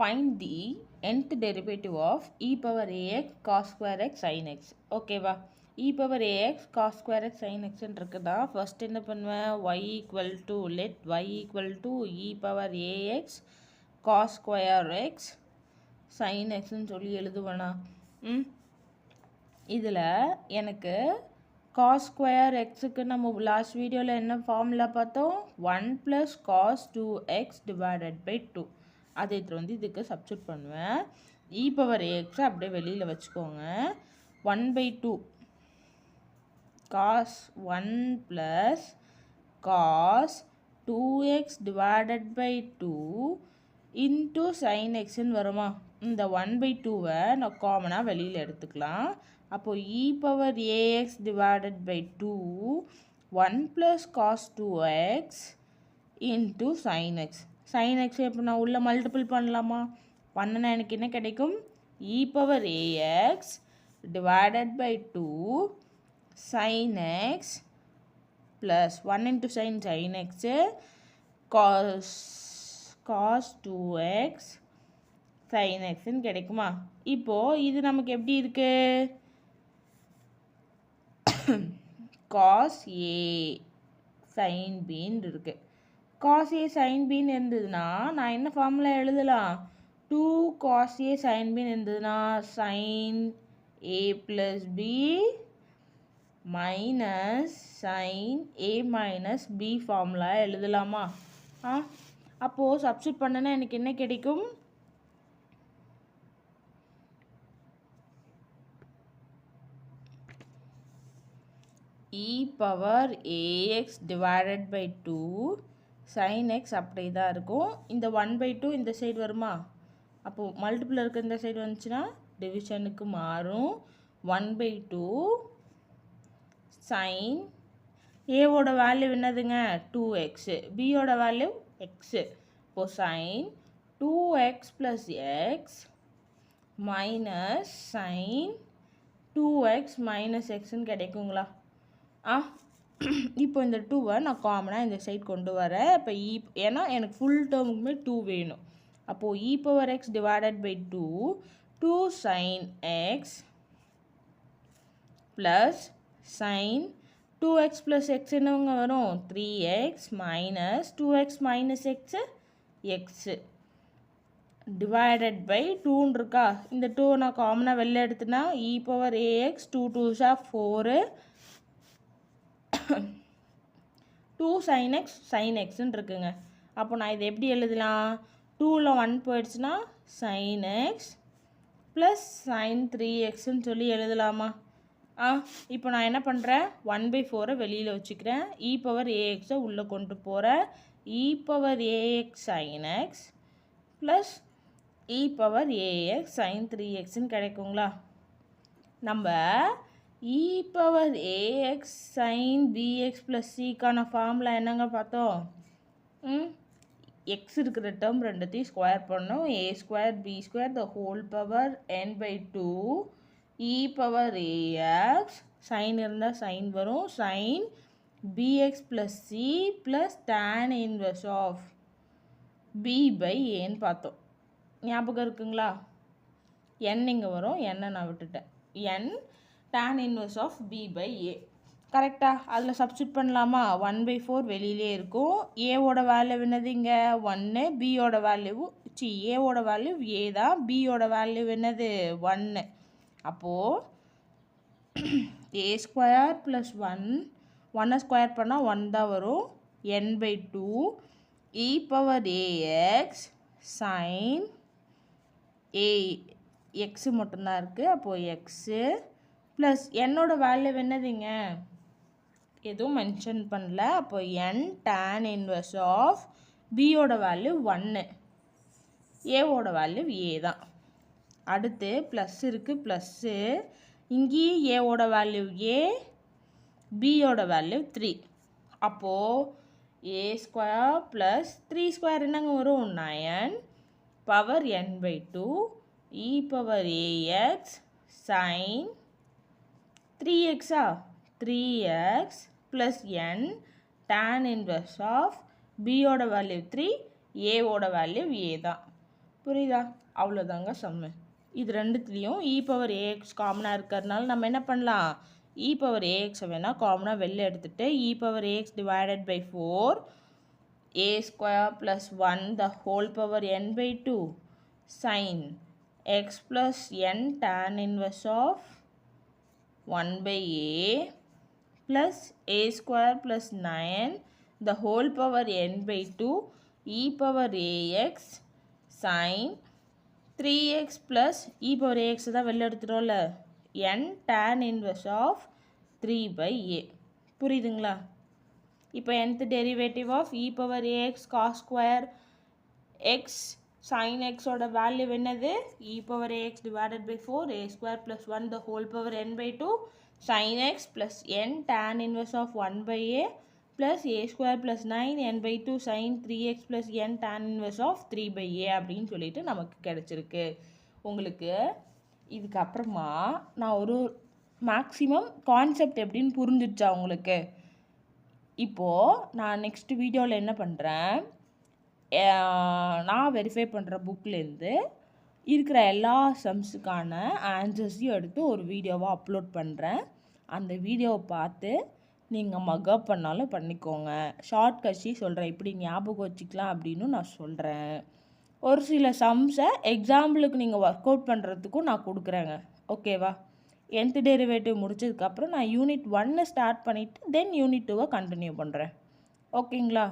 Find the nth derivative of e power ax cos square x sin x. ஓகேவா, e power ax cos square x sin x இருக்குதா. First என்ன பண்ணுவேன், y equal to let y equal to e power ax cos square x sin x சொல்லி எழுதுவேனா. இதில் எனக்கு cos square xக்கு நம்ம last வீடியோவில் என்ன ஃபார்முலா பார்த்தோம், 1 + cos 2x divided by 2. அதை இதுக்கு சப்ஸ்டியூட் பண்ணுவேன். e power ax அப்படியே வெளியில் வச்சுக்கோங்க. 1/2 cos 1 + cos 2x divided by 2 into sin xன்னு வருமா. இந்த 1/2வை நான் காமனாக வெளியில் எடுத்துக்கலாம். அப்போது e power ax divided by 2 1 + cos 2x into sin x. sin x இப்போ நான் உள்ள மல்டிபிள் பண்ணலாமா, பண்ணனா எனக்கு என்ன கிடைக்கும், e power ax divided by 2 sin x plus 1 into sin x cos 2x sin xன்னு கிடைக்குமா. இப்போது இது நமக்கு எப்படி இருக்கு, cos a sin bன்னு இருக்கு. cos a sin bன்னு இருந்ததுன்னா நான் என்ன ஃபார்முலா எழுதலாம், 2 cos a sin bன்னு இருந்ததுன்னா sin a plus b minus sin a minus b formula எழுதலாமா. அப்போது சப்ஸ்டியூட் பண்ணனா எனக்கு என்ன கிடைக்கும், e power ax divided by 2 sin x அப்படியே தான் இருக்கும். இந்த 1/2 இந்த சைடு வருமா, அப்போது மல்டிபிள் இருக்க இந்த சைடு வந்துச்சுன்னா டிவிஷனுக்கு மாறும். 1/2 sin ஏவோட வேல்யூ என்னதுங்க, 2x, பியோட வேல்யூ x. இப்போது sin 2x plus x minus sin 2x minus xன்னு கிடைக்குங்களா. இப்போ இந்த 2வை நான் காமனாக இந்த சைட் கொண்டு வரேன். இப்போ ஏன்னா எனக்கு ஃபுல் டேர்முக்குமே 2 வேணும். அப்போது e power x divided by 2 sin x plus sin 2x plus x என்னவங்க வரும், 3x minus 2x minus x x divided by 2ன்னு இருக்கா. இந்த 2 நான் காமனாக வெளில எடுத்துனா e power ax 2 2s are 4 2 sin x sin xன்னு இருக்குங்க. அப்போ நான் இதை எப்படி எழுதலாம், 2ல் 1 போயிடுச்சுன்னா sin x ப்ளஸ் sin 3xன்னு சொல்லி எழுதலாமா. இப்போ நான் என்ன பண்ணுறேன், 1/4 வெளியில் வச்சுக்கிறேன், e power ax உள்ளே கொண்டு போகிறேன். e power ax sin x plus e power ax sin 3xன்னு கிடைக்குங்களா. நம்ம e power ax sin bx plus cக்கான ஃபார்முலா என்னங்க பார்த்தோம், x இருக்கிற டேர்ம் ரெண்டுத்தையும் ஸ்கொயர் பண்ணோம். a square b square the whole power n/2 e power ax sin இருந்தால் sin வரும், sin bx plus c plus tan inverse of b by aன்னு பார்த்தோம். ஞாபகம் இருக்குங்களா, n இங்கே வரும், n நான் விட்டுட்டேன், n tan inverse of b by a. கரெக்டாக அதில் சப்ஸ்டியூட் பண்ணலாமா. 1/4 வெளியிலே இருக்கும். ஏவோட வேல்யூ என்னது இங்கே 1, பியோட வேல்யூ ஏவோட வேல்யூ ஏ தான், பியோட வேல்யூ என்னது 1. அப்போது a ஸ்கொயர் ப்ளஸ் 1 ஸ்கொயர் பண்ணால் 1 தான் வரும், n/2 e power ax sin a x மட்டும்தான் இருக்குது. அப்போது எக்ஸு ப்ளஸ் என்னோட வேல்யூ என்னதுங்க, எதுவும் மென்ஷன் பண்ணல. அப்போ n tan inverse ஆஃப் பியோட வேல்யூ 1, ஏவோட வேல்யூ ஏ தான். அடுத்து ப்ளஸ் இருக்குது, ப்ளஸ்ஸு இங்கேயும் ஏவோட வேல்யூ ஏ, பியோட வேல்யூ 3. அப்போது a ஸ்கொயர் ப்ளஸ் 3 ஸ்கொயர் என்னங்க வரும், 9 power n/2 e power ax sin 3x 3x plus n tan inverse of b ஓட வேல்யூ 3, a ஓட வேல்யூ a தான். புரியுதா? அவ்வளோதாங்க சம்மு. இது ரெண்டுத்துலேயும் இ பவர் ஏஎக்ஸ் காமனாக இருக்கிறதுனால நம்ம என்ன பண்ணலாம், இ பவர் ஏஎக்ஸை வேணால் காமனாக வெளில எடுத்துகிட்டு e power a x divided by 4 a square plus 1 the whole power n by 2 sin x plus n tan inverse of 1 by a plus a square plus 9 the whole power n by 2 e power ax sin 3x plus e power ax தான் வெளில எடுத்துட்டோம்ல n tan inverse of 3 by a. புரியுதுங்களா? இப்போ nth derivative of e power a x cos square x sine எக்ஸோட value என்னது, e power a x divided by 4 a square plus 1 the whole power n by 2 sine x plus n tan inverse of 1 by a plus a square plus 9 n by 2 sine 3x ப்ளஸ் n tan inverse of 3 by a அப்படின்னு சொல்லிட்டு நமக்கு கிடச்சிருக்கு. உங்களுக்கு இதுக்கப்புறமா நான் ஒரு maximum concept எப்படின்னு புரிஞ்சிடுச்சா உங்களுக்கு? இப்போது நான் நெக்ஸ்ட் வீடியோவில் என்ன பண்ணுறேன், நான் வெரிஃபை பண்ணுற புக்லேருந்து இருக்கிற எல்லா சம்ஸுக்கான ஆன்சர்ஸையும் எடுத்து ஒரு வீடியோவாக அப்லோட் பண்ணுறேன். அந்த வீடியோவை பார்த்து நீங்கள் மக்கப் பண்ணாலும் பண்ணிக்கோங்க. ஷார்ட் கட்சி சொல்கிறேன், இப்படி ஞாபகம் வச்சுக்கலாம் அப்படின்னு நான் சொல்கிறேன். ஒரு சில சம்ஸை எக்ஸாம்பிளுக்கு நீங்கள் ஒர்க் அவுட் பண்ணுறதுக்கும் நான் கொடுக்குறேங்க. ஓகேவா? nth டெரிவேட்டிவ் முடிச்சதுக்கப்புறம் நான் யூனிட் 1 ஸ்டார்ட் பண்ணிவிட்டு தென் யூனிட் 2 கண்டினியூ பண்ணுறேன். ஓகேங்களா?